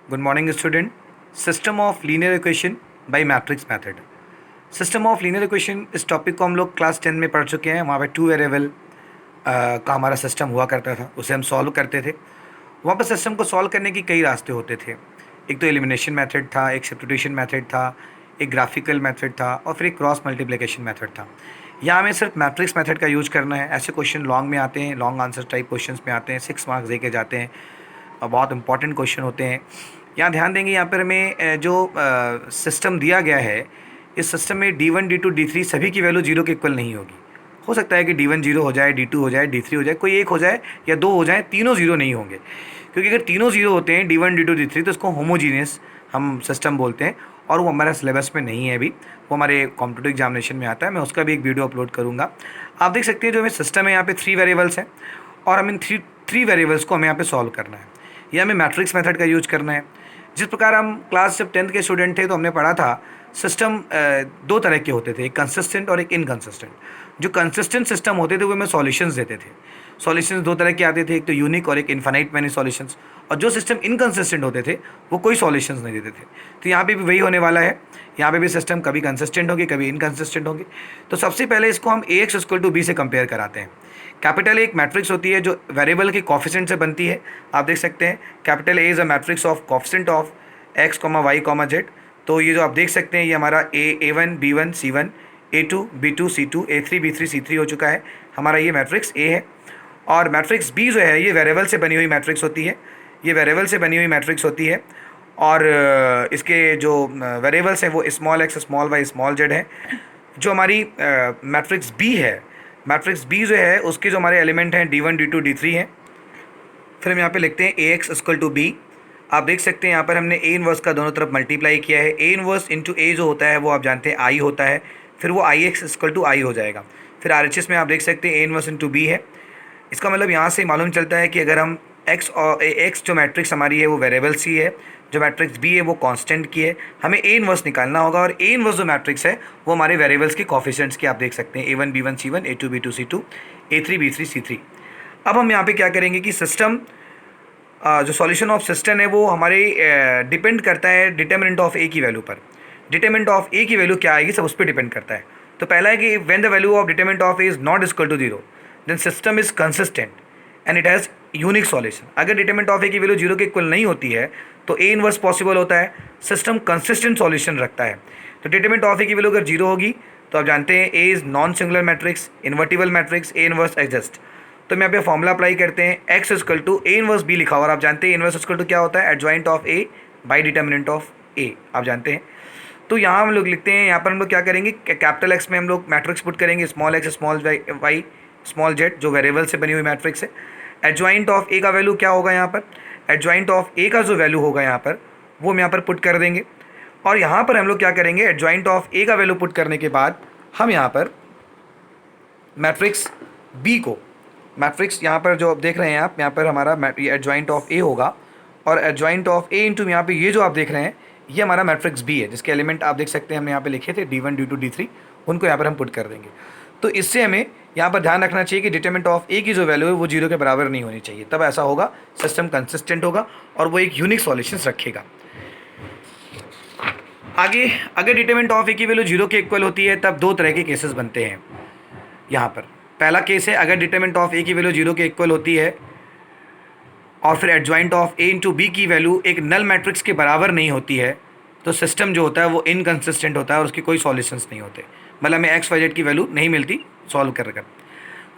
Good morning, student. System of linear equation by matrix method. System of linear equation इस topic को हम लोग class 10 में पढ़ चुके हैं. वहाँ पे टू वेरिएबल का हमारा सिस्टम हुआ करता था, उसे हम सॉल्व करते थे. वहाँ पर सिस्टम को सॉल्व करने की कई रास्ते होते थे. एक तो एलिमिनेशन मेथड था, एक सब्स्टिट्यूशन मेथड था, एक ग्राफिकल मेथड था और फिर एक क्रॉस मल्टीप्लिकेशन मेथड था. यहाँ हमें सिर्फ मैट्रिक्स मेथड का यूज करना है. ऐसे क्वेश्चन लॉन्ग में आते हैं, लॉन्ग आंसर टाइप क्वेश्चंस में आते हैं, 6 मार्क्स दे के जाते हैं और बहुत इंपॉर्टेंट क्वेश्चन होते हैं. यहाँ ध्यान देंगे, यहाँ पर हमें जो सिस्टम दिया गया है, इस सिस्टम में D1, D2, D3 सभी की वैल्यू जीरो के इक्वल नहीं होगी. हो सकता है कि D1 जीरो हो जाए, D2 हो जाए, D3 हो जाए, कोई एक हो जाए या दो हो जाए, तीनों जीरो नहीं होंगे. क्योंकि अगर तीनों जीरो होते हैं D1, D2, D3 तो इसको होमोजीनियस हम सिस्टम बोलते हैं और वो हमारे सिलेबस में नहीं है अभी. वो हमारे कॉम्पिटिटिव एग्जामिनेशन में आता है. मैं उसका भी एक वीडियो अपलोड करूँगा. आप देख सकते हैं जो हमें सिस्टम है, यहाँ पे 3 वेरिएबल्स हैं और हमें थ्री वेरिएबल्स को हमें यहाँ पे सॉल्व करना है. ये हमें मैट्रिक्स मेथड का यूज करना है. जिस प्रकार हम क्लास जब 10th के स्टूडेंट थे तो हमने पढ़ा था सिस्टम दो तरह के होते थे, एक कंसिस्टेंट और एक इनकंसिस्टेंट. जो कंसिस्टेंट सिस्टम होते थे वो हमें सॉल्यूशंस देते थे. सॉल्यूशंस दो तरह के आते थे, एक तो यूनिक और एक इनफाइनाइट मैनी सॉल्यूशंस. और जो सिस्टम इनकंसिस्टेंट होते थे वो कोई सॉल्यूशंस नहीं देते थे. तो यहाँ पे भी वही होने वाला है. यहाँ पे भी सिस्टम कभी कंसिस्टेंट होगी, कभी इनकंसिस्टेंट होगी. तो सबसे पहले इसको हम Ax = B से कंपेयर कराते हैं. कैपिटल एक मैट्रिक्स होती है जो वेरिएबल के कोफिशिएंट से बनती है. आप देख सकते हैं capital A is a matrix of coefficient of x, y, z. तो ये जो आप देख सकते हैं ये हमारा A1, B1, C1, A2, B2, C2, A3, B3, C3 हो चुका है. हमारा ये मैट्रिक्स A है. और मैट्रिक्स B जो है ये वेरिएबल से बनी हुई मैट्रिक्स होती है. ये वेरिएबल से बनी हुई मैट्रिक्स होती है और इसके जो वेरिएबल्स हैं वो small x, small y, small z है. जो हमारी मैट्रिक्स B है, मैट्रिक्स B जो है उसके जो हमारे एलिमेंट हैं D1, D2, D3 हैं. फिर हम यहाँ पे लिखते हैं Ax = B. आप देख सकते हैं यहाँ पर हमने A इनवर्स का दोनों तरफ मल्टीप्लाई किया है. A इनवर्स इंटू A जो होता है वो आप जानते हैं I होता है. फिर वो Ix = I हो जाएगा. फिर RHS में आप देख सकते हैं A इनवर्स इंटू B है. इसका मतलब यहाँ से मालूम चलता है कि अगर हम x और x जो मैट्रिक्स हमारी है वो वेरिएबल सी है, जो मैट्रिक्स B है वो कांस्टेंट की है. हमें A इनवर्स निकालना होगा और A इनवर्स जो मैट्रिक्स है वो हमारे वेरिएबल्स के कोफिशिएंट्स की आप देख सकते हैं A1, B1, C1, A2, B2, C2, A3, B3, C3. अब हम यहाँ पे क्या करेंगे कि सिस्टम जो सॉल्यूशन ऑफ सिस्टम है वो हमारे डिपेंड करता है डिटर्मिनेंट ऑफ ए की वैल्यू पर. डिटर्मिनेंट ऑफ ए की वैल्यू क्या आएगी सब उस पर डिपेंड करता है. तो पहला है कि when the value of determinant of A is not equal to 0 then system is consistent and it has unique solution. अगर डिटर्मिनेंट ऑफ ए की वैल्यू 0 के इक्वल नहीं होती है तो ए इनवर्स पॉसिबल होता है, सिस्टम कंसिस्टेंट सॉल्यूशन रखता है. तो डिटर्मिनेंट ऑफ ए की वैल्यू अगर 0 होगी तो आप जानते हैं A is non singular matrix, invertible matrix, A inverse exist. तो हम यहाँ पे फॉर्मूला अप्लाई करते हैं x = A इनवर्स B लिखा हुआ और आप जानते हैं इनवर्स = क्या होता है, adjoint of A by determinant of A आप जानते हैं. तो यहाँ हम लोग लिखते हैं, यहाँ पर हम लोग क्या करेंगे, कैपिटल X में हम लोग मैट्रिक्स पुट करेंगे small x, small y, small z जो वेरिएबल से बनी हुई मैट्रिक्स है. एडजॉइंट ऑफ A का वैल्यू क्या होगा, यहाँ पर एडजॉइंट ऑफ A का जो वैल्यू होगा यहाँ पर वो हम यहाँ पर पुट कर देंगे. और यहाँ पर हम लोग क्या करेंगे, एडजॉइंट ऑफ A का वैल्यू पुट करने के बाद हम यहाँ पर मैट्रिक्स B को, मैट्रिक्स यहाँ पर जो आप देख रहे हैं आप, यहाँ पर हमारा एडजॉइंट ऑफ A होगा और एडजॉइंट ऑफ A इंटू यहाँ पे ये जो आप देख रहे हैं ये हमारा मैट्रिक्स B है जिसके एलिमेंट आप देख सकते हैं हमने यहाँ पे लिखे थे D1, D2, D3. उनको यहाँ पर हम पुट कर देंगे. तो इससे हमें यहाँ पर ध्यान रखना चाहिए कि डिटरमिनेंट ऑफ A की जो वैल्यू है वो 0 के बराबर नहीं होनी चाहिए. तब ऐसा होगा सिस्टम कंसिस्टेंट होगा और वो एक यूनिक सॉल्यूशन रखेगा. आगे अगर डिटरमिनेंट ऑफ A की वैल्यू 0 के इक्वल होती है तब दो तरह के केसेस बनते हैं. यहाँ पर पहला केस है अगर डिटरमिनेंट ऑफ A की वैल्यू 0 के इक्वल होती है और फिर adjoint of A into B की वैल्यू एक नल मैट्रिक्स के बराबर नहीं होती है तो सिस्टम जो होता है वो इनकंसिस्टेंट होता है और उसके कोई सॉल्यूशंस नहीं होते. मतलब हमें x, y, z की वैल्यू नहीं मिलती सॉल्व कर.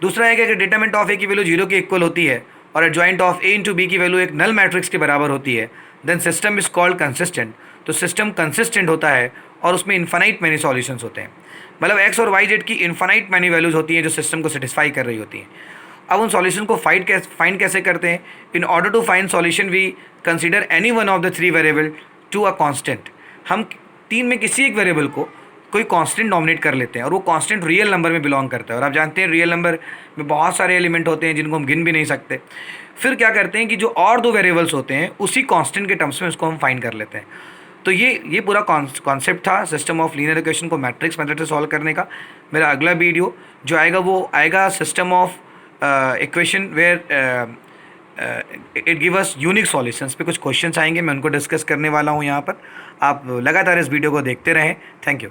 दूसरा है कि अगर डिटरमिनेंट ऑफ A की वैल्यू 0 के इक्वल होती है और adjoint of A into B की वैल्यू एक नल मैट्रिक्स के बराबर होती है then system is called consistent. तो सिस्टम कंसिस्टेंट होता है और उसमें इन्फाइनाइट मैनी सॉल्यूशंस होते हैं. मतलब x और y, z की इन्फाइनाइट मैनी वैल्यूज होती हैं जो सिस्टम को सेटिस्फाई कर रही होती हैं. अब उन सॉल्यूशन को फाइंड कैसे करते हैं, in order to find solution we consider any one of the 3 variable to a constant. हम 3 में किसी एक वेरिएबल को कोई कांस्टेंट नॉमिनेट कर लेते हैं और वो कांस्टेंट रियल नंबर में बिलोंग करता है. और आप जानते हैं रियल नंबर में बहुत सारे एलिमेंट होते हैं जिनको हम गिन भी नहीं सकते. फिर क्या करते हैं कि जो और दो वेरिएबल्स होते हैं उसी कांस्टेंट के टर्म्स में उसको हम फाइंड कर लेते हैं. तो ये पूरा कॉन्सेप्ट था सिस्टम ऑफ लीनियर इक्वेशन को मैट्रिक्स मेथड से सॉल्व करने का. मेरा अगला वीडियो जो आएगा वो आएगा system of equation where it give us unique solutions पे कुछ क्वेश्चंस आएंगे, मैं उनको डिस्कस करने वाला हूँ यहाँ पर। आप लगातार इस वीडियो को देखते रहें। Thank you.